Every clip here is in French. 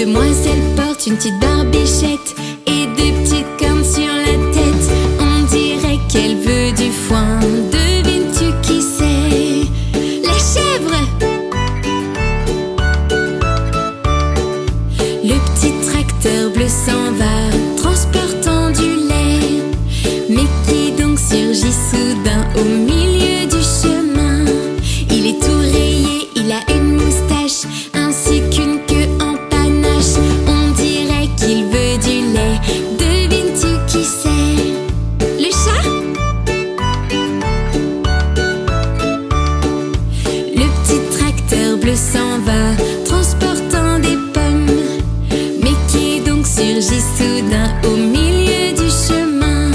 demoiselle porte une petite barbichette et des petites cornes sur la tête. On dirait qu'elle veut du foin. Devines-tu qui c'est? La chèvre! Le petit tracteur bleu s'en va, transportant du lait. Mais qui donc surgit soudain au milieu du chemin? Il est tout rayé, il a une moustache ainsi qu'une queue en panache. On dirait qu'il veut du lait. Devines-tu qui c'est? Le chat? Le petit tracteur bleu s'en va, transportant des pommes. Mais qui donc surgit soudain au milieu du chemin?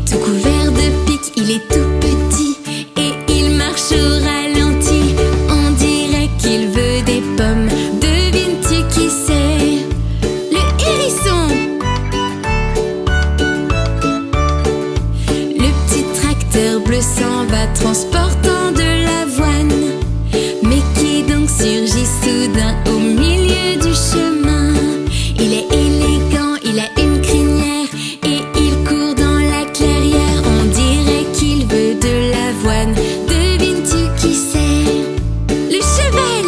Tout couvert de pics, il est tout petit et il marche au ralenti. On dirait qu'il veut des pommes. Devines-tu qui c'est? Le hérisson! Le petit tracteur bleu s'en va, transportant de l'avoine. Mais qui donc surgit soudain au milieu du chemin? Il est élégant, il a une crinière et il court dans la clairière. On dirait qu'il veut de l'avoine. Devines-tu qui c'est? Le cheval!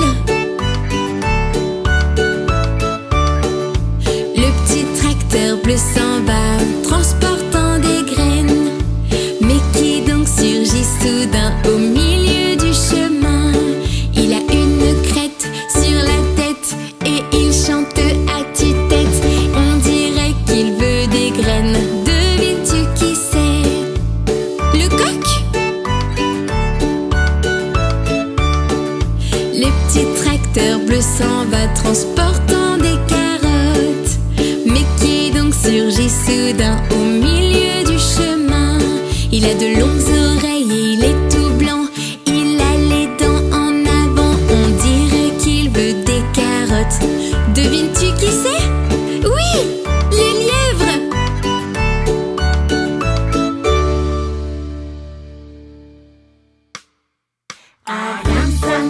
Le petit tracteur bleu s'en va, transportant des graines. Mais qui donc surgit soudain au milieu du chemin? Il a une crête sur la tête et il chante à tue-tête. On dirait qu'il veut des graines. Devines-tu qui c'est? Le coq? Le petit tracteur bleu s'en va, transportant des carottes. Mais qui donc surgit soudain au milieu du chemin? Il a de longues oreilles et il est tout blanc. Il a les dents en avant. On dirait qu'il veut des carottes. Devines-tu qui c'est? Oui, le lièvre! Aram sam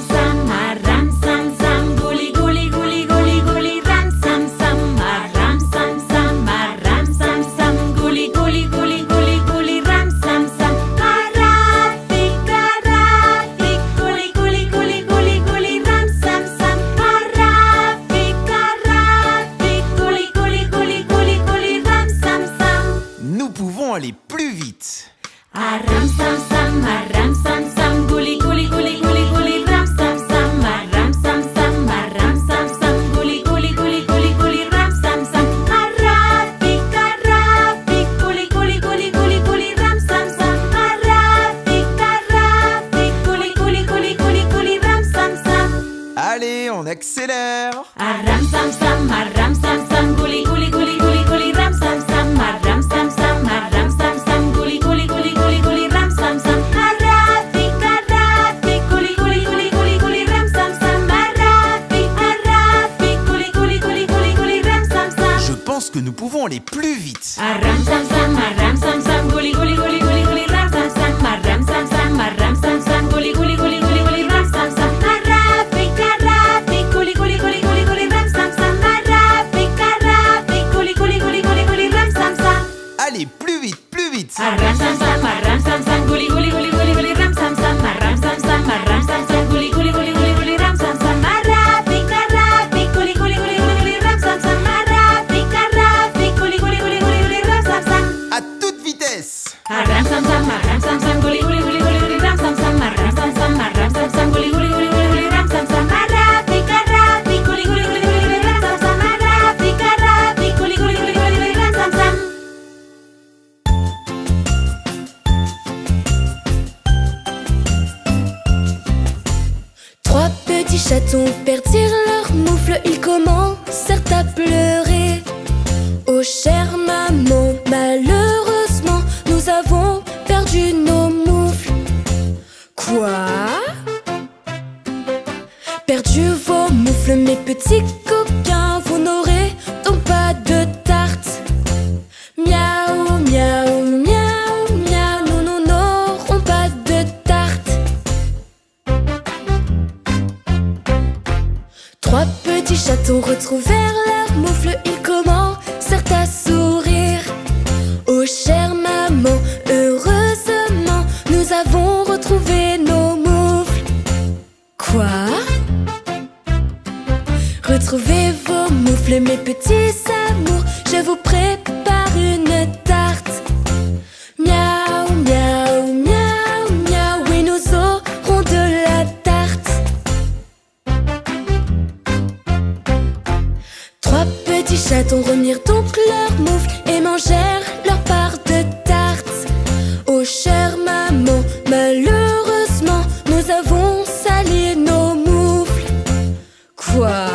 sam, guli guli guli guli guli ram sam sam, guli guli guli guli guli ram sam sam. Arafik, guli guli guli guli guli ram sam sam. Arafik, guli guli guli guli guli ram sam sam. Nous pouvons aller plus vite. Aram sam sam, guli guli guli guli guli ram sam sam. Aram sam sam, guli guli guli guli guli ram sam sam. Arafik, guli guli guli guli guli ram sam sam. Arafik, guli guli guli guli guli ram sam sam. Allez, on accélère. Aram sam sam, guli guli guli guli guli ram sam sam. Aram sam sam, guli guli guli guli guli ram sam sam. Arafik, guli guli guli guli guli ram sam sam. Arafik, guli guli guli guli guli ram sam sam. Je pense que nous pouvons aller plus vite. Aram sam sam, guli guli guli guli guli ram sam sam. Aram sam sam, guli guli guli guli guli ram sam sam. Arafik, guli guli guli guli guli ram sam sam. Arafik, guli guli guli guli guli ram sam sam. Allez, plus vite, plus vite. Aram sam sam, guli guli guli guli guli ram sam sam. Aram sam sam, guli guli guli guli guli ram sam sam. Arafik, guli guli guli guli guli ram sam sam. Arafik, guli guli guli guli guli ram sam sam. À toute vitesse. Aram sam sam, guli guli guli guli guli ram sam sam. Aram sam, guli guli guli guli guli ram sam sam. Arafik, guli guli guli guli guli ram sam sam. Arafik, guli guli guli guli guli ram sam sam. Trois petits chatons perdirent leur moufle. Ils commencèrent à pleurer. Oh chère maman, malheureusement, nous avons perdu nos moufles. Quoi? Perdu vos moufles, mes petits coquins. Vous n'aurez donc pas de tarte. Miaou, miaou, miaou, miaou. Nous n'aurons pas de tarte. Trois petits chatons retrouvèrent leur moufle, ils commencèrent à sourire. Oh chère maman, heureusement, nous avons retrouvé nos moufles. Quoi? Retrouvez vos moufles, mes petits amours, je vous prépare une tarte. Miaou, miaou, miaou, miaou, oui nous aurons de la tarte. 3 petits chatons remirent donc leur moufle et mangèrent leur part de tarte. Oh chère maman, malheureusement, nous avons sali nos moufles. Quoi?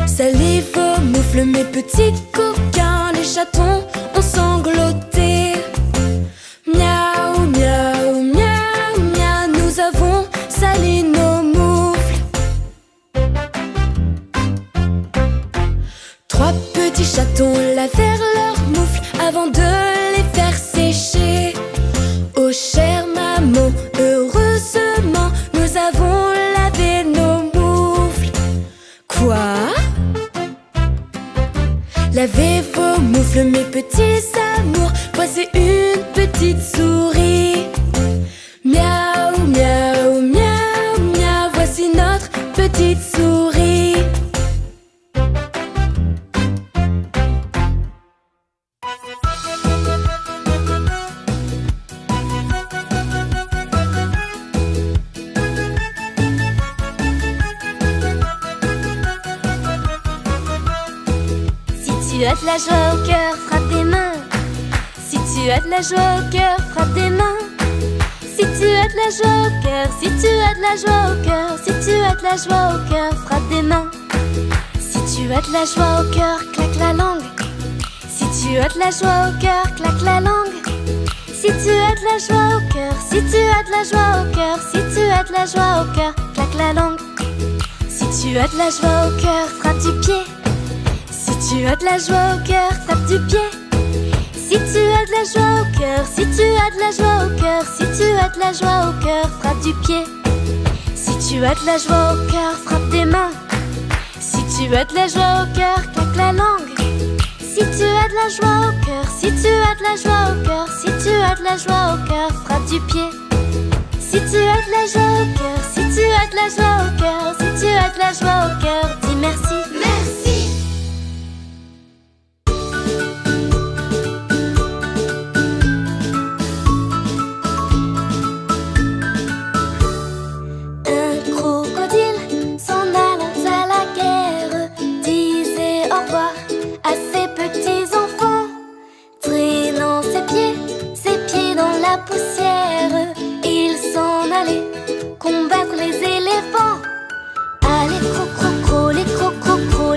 Salez vos moufles, mes petits coquins, les chatons ont sangloté. Miaou, miaou, miaou, miaou, nous avons sali nos moufles. 3 petits chatons lavèrent leurs moufles avant de les faire sécher. Oh chère maman, heureusement, nous avons lavé nos moufles. Quoi? Lavez vos moufles, mes petits amours, voici une petite souris. Miaou, miaou, miaou, miaou, voici notre petite souris. Si tu as de la joie au cœur, frappe des mains. Si tu as de la joie au cœur, frappe des mains. Si tu as de la joie au cœur, si tu as de la joie au cœur, si tu as de la joie au cœur, frappe des mains. Si tu as de la joie au cœur, claque la langue. Si tu as de la joie au cœur, claque la langue. Si tu as de la joie au cœur, si tu as de la joie au cœur, si tu as de la joie au cœur, claque la langue. Si tu as de la joie au cœur, frappe du pied. Si tu as de la joie au cœur, tape du pied. Si tu as de la joie au cœur, si tu as de la joie au cœur, si tu as de la joie au cœur, frappe du pied. Si tu as de la joie au cœur, frappe des mains. Si tu as de la joie au cœur, claque la langue. Si tu as de la joie au cœur, si tu as de la joie au cœur, si tu as de la joie au cœur, frappe du pied. Si tu as de la joie au cœur, si tu as de la joie au cœur, si tu as de la joie au cœur, dis merci. Merci. Un crocodile s'en allant à la guerre disait au revoir à ses petits enfants, traînant ses pieds dans la poussière. Il s'en allait combattre les éléphants. Allez, cro-cro-cro, les cro-cro-cro,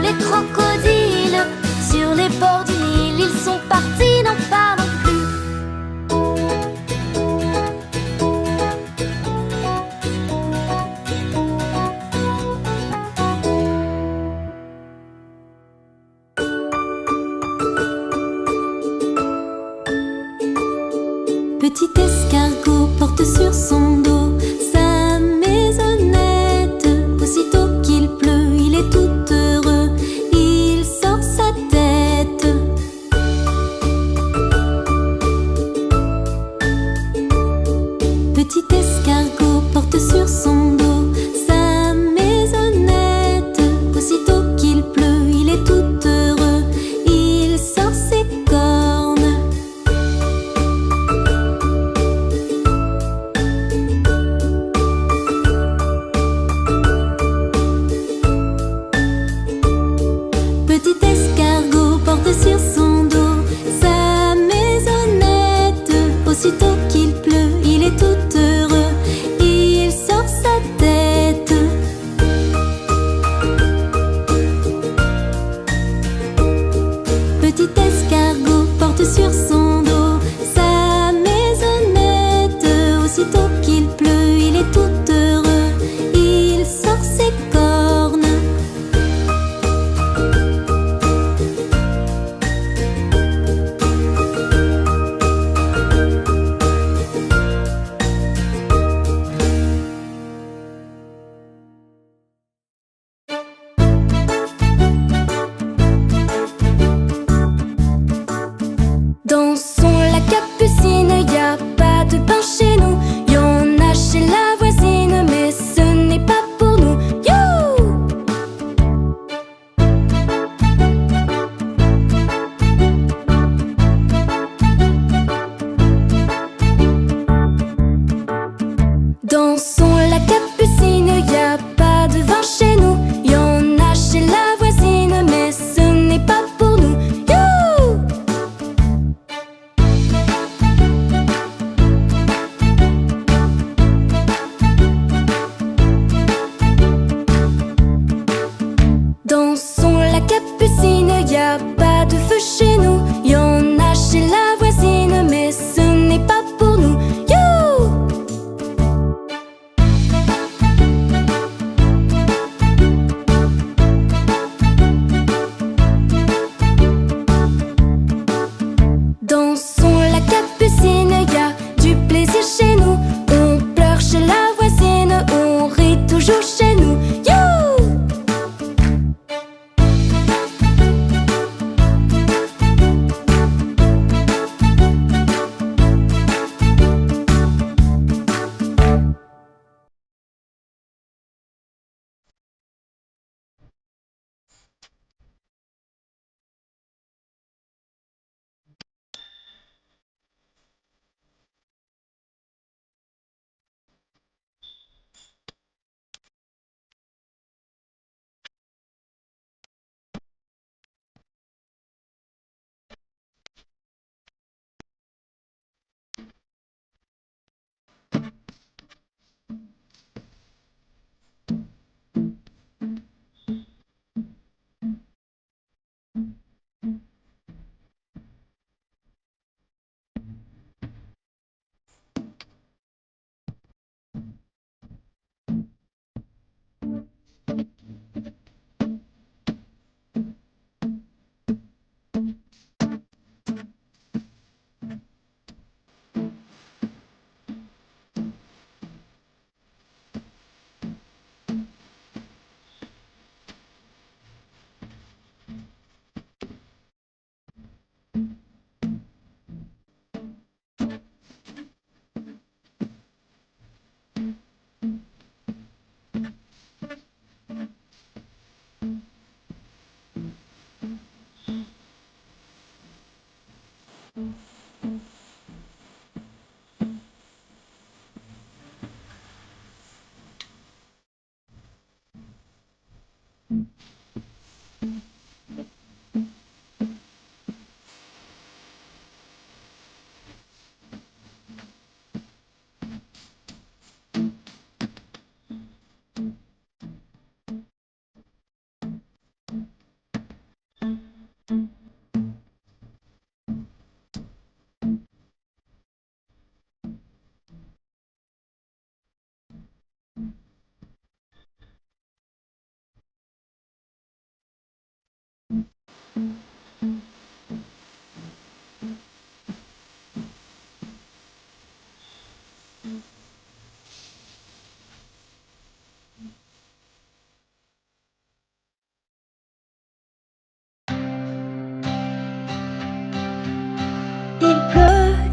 les crocodiles. Sur les bords du Nil, ils sont partis, n'en parlons plus. Petit escargot porte sur son dos sa maisonnette. Aussitôt qu'il pleut, il est tout heureux, il sort sa tête.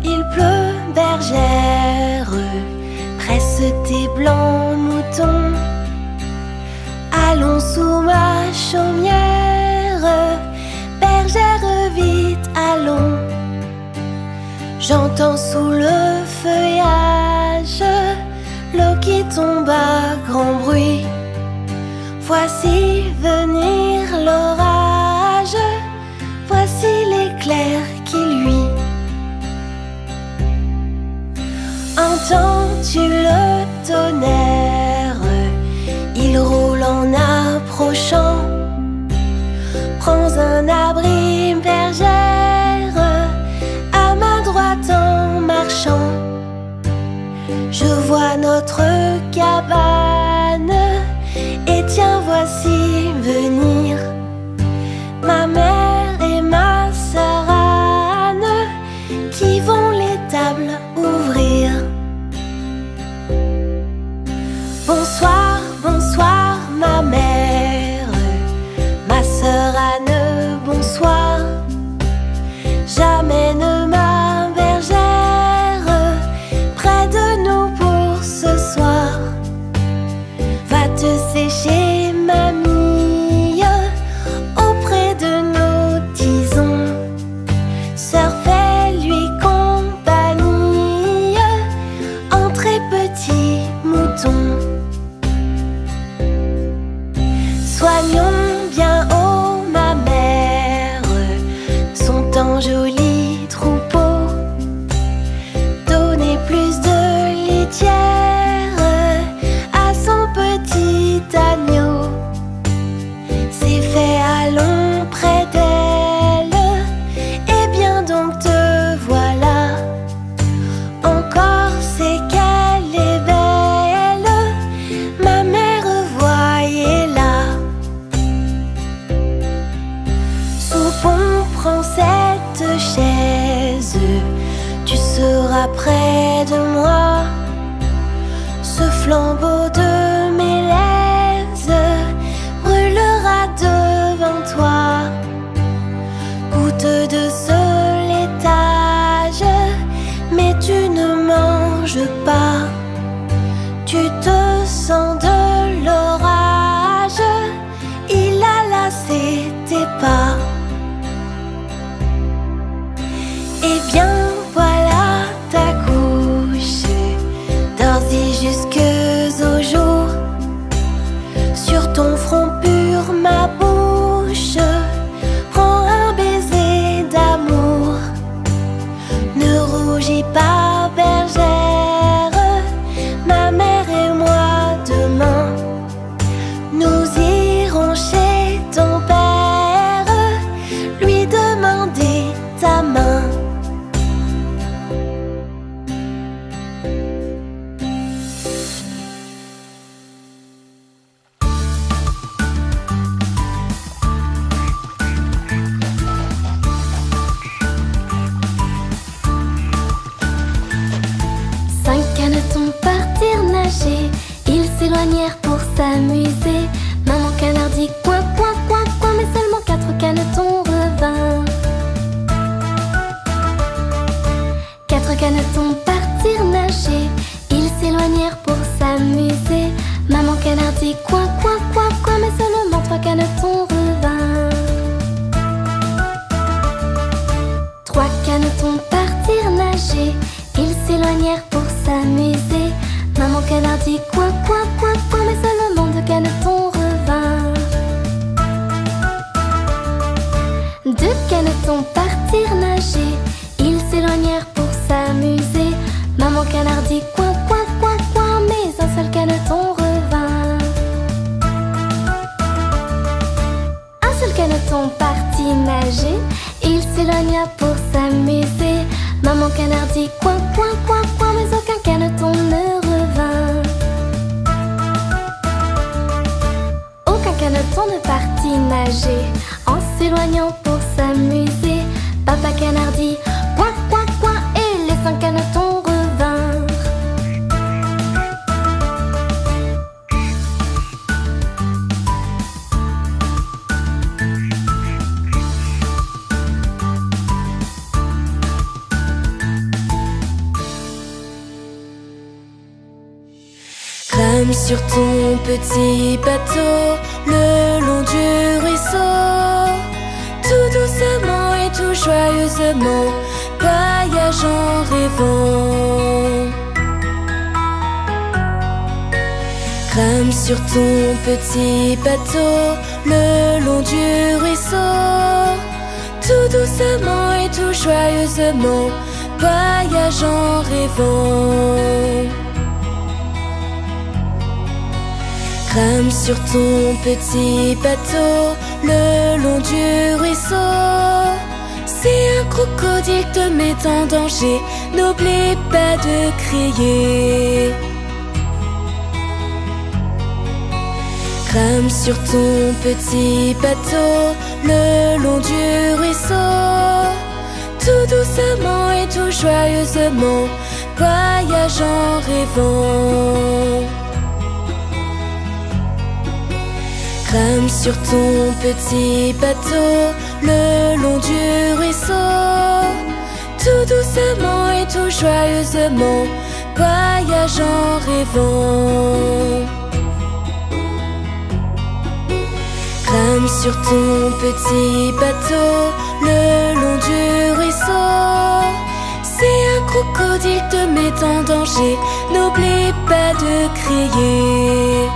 Il pleut, bergère, presse tes blancs moutons. Allons sous ma chaumière, bergère vite, allons. J'entends sous le feuillage l'eau qui tombe à grand bruit. Voici venir l'orage, voici l'éclair qui luit. Entends-tu le tonnerre? Il roule en approchant. Prends un abri, bergère, à ma droite en marchant. Je vois notre cabane, et tiens, voici venir ma mère et ma sœur Anne, qui vont les tables ouvrir. Bonsoir, bonsoir ma mère, ma sœur Anne, bonsoir. J'amène ma bergère près de nous pour ce soir. Va te sécher mamie auprès de nos tisons. Sœur, fais-lui compagnie, entrez petits moutons. Soignons bien haut ma mère, son tant joli troupeau. Donnez plus de litière à son petit agneau. C'est fait, allons près d'elle. Eh bien donc te voilà, encore c'est qu'elle est belle, ma mère, voyez-la. Soupons, prends cette chaise, tu seras près de moi. Ce flambeau de mélèze brûlera devant toi. Goûte de ce laitage, mais tu ne manges pas. Tu te sens de l'orage, il a lassé tes pas. Eh bien voilà ta couche, dors-y jusqu'au jour. Sur ton front pur ma bouche prend un baiser d'amour. Ne rougis pas bergère, ma mère et moi demain nous irons chez ton père, lui demander ta main. Cinq canetons partirent nager, ils s'éloignèrent pour s'amuser. Maman canard dit coin, coin, coin, coin, mais seulement 4 canetons revinrent. 4 canetons partirent nager, ils s'éloignèrent pour s'amuser. Maman canard dit coin, coin, coin, coin, mais seulement 3 canetons revinrent. 3 canetons partirent nager, ils s'éloignèrent pour s'amuser. Maman canard dit coin, coin, coin, coin, mais seulement 2 canetons revinrent. 2 canetons partirent nager, ils s'éloignèrent pour s'amuser. Maman canard dit coin, coin, coin, coin, mais un seul caneton revint. Un seul caneton caneton partit nager. Il s'éloigna pour s'amuser. Maman canard dit coin, coin, coin, coin, mais aucun caneton ne revint. Aucun caneton ne partit nager. En s'éloignant pour s'amuser, Papa canard dit coin, coin, coin, et les 5 canetons revinrent. Rame sur ton petit bateau le long du ruisseau, tout doucement et tout joyeusement, voyage en rêvant. Rame sur ton petit bateau le long du ruisseau, tout doucement et tout joyeusement, voyage en rêvant. Rame sur ton petit bateau le long du ruisseau. Si un crocodile te met en danger, n'oublie pas de crier. Rame sur ton petit bateau le long du ruisseau, tout doucement et tout joyeusement, voyage en rêvant. Rame sur ton petit bateau le long du ruisseau, tout doucement et tout joyeusement, voyage en rêvant. Rame sur ton petit bateau le long du ruisseau. Si un crocodile te met en danger, n'oublie pas de crier.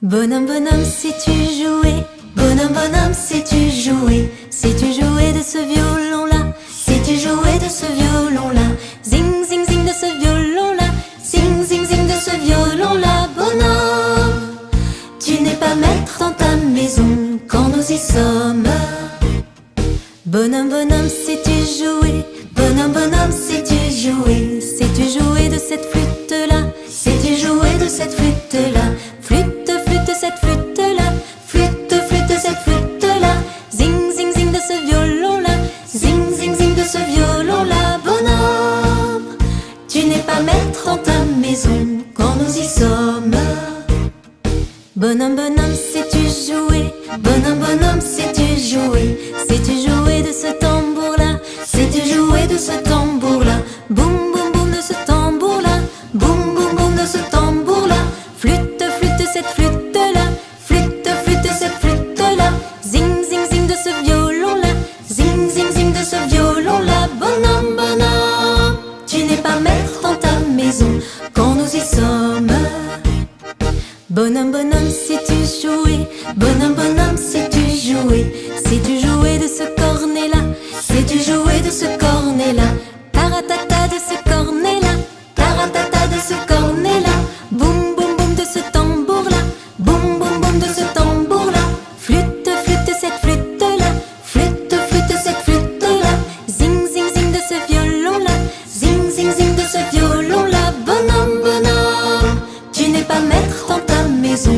Bonhomme, bonhomme, sais-tu jouer? Bonhomme, bonhomme, sais-tu jouer? Sais-tu jouer de ce violon-là? Sais-tu jouer de ce violon-là? Zing, zing, zing de ce violon-là. Zing, zing, zing de ce violon-là. Bonhomme, tu n'es pas maître dans ta maison quand nous y sommes. Bonhomme, bonhomme, sais-tu jouer? Bonhomme, bonhomme, sais-tu jouer? Sais-tu jouer de cette flûte-là? Sais-tu jouer de cette flûte-là? Flûte, flûte, cette flûte-là. Flûte, flûte, cette flûte-là. Zing, zing, zing de ce violon-là. Zing, zing, zing de ce violon-là. Bonhomme, tu n'es pas maître dans ta maison quand nous y sommes. Bonhomme, bonhomme, sais-tu jouer? Bonhomme, bonhomme, sais-tu jouer? Sais-tu jouer de ce tambour-là? Sais-tu jouer de ce tambour-là? Boum, boum, boum de ce tambour-là. Boum, boum, boum de ce tambour-là. Flûte, flûte, cette flûte-là. Flûte, flûte, cette flûte-là. Zing, zing, zing de ce violon-là. Zing, zing, zing de ce violon-là. Bonhomme, bonhomme, tu n'es pas maître dans ta maison quand nous y sommes. Bonhomme, bonhomme, sais-tu jouer? Bonhomme, bonhomme, sais-tu jouer? Sais-tu jouer de ce cornet-là? Sais-tu jouer de ce cornet-là? Taratata de ce cornet-là. Taratata de ce cornet-là. Boum, boum, boum de ce tambour-là. Boum, boum, boum de ce tambour-là. Flûte, flûte, cette flûte-là. Flûte, flûte, cette flûte-là. Zing, zing, zing de ce violon-là. Zing, zing, zing de ce violon-là. Bonhomme, bonhomme, tu n'es pas maître dans ta maison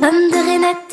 pomme de Renette.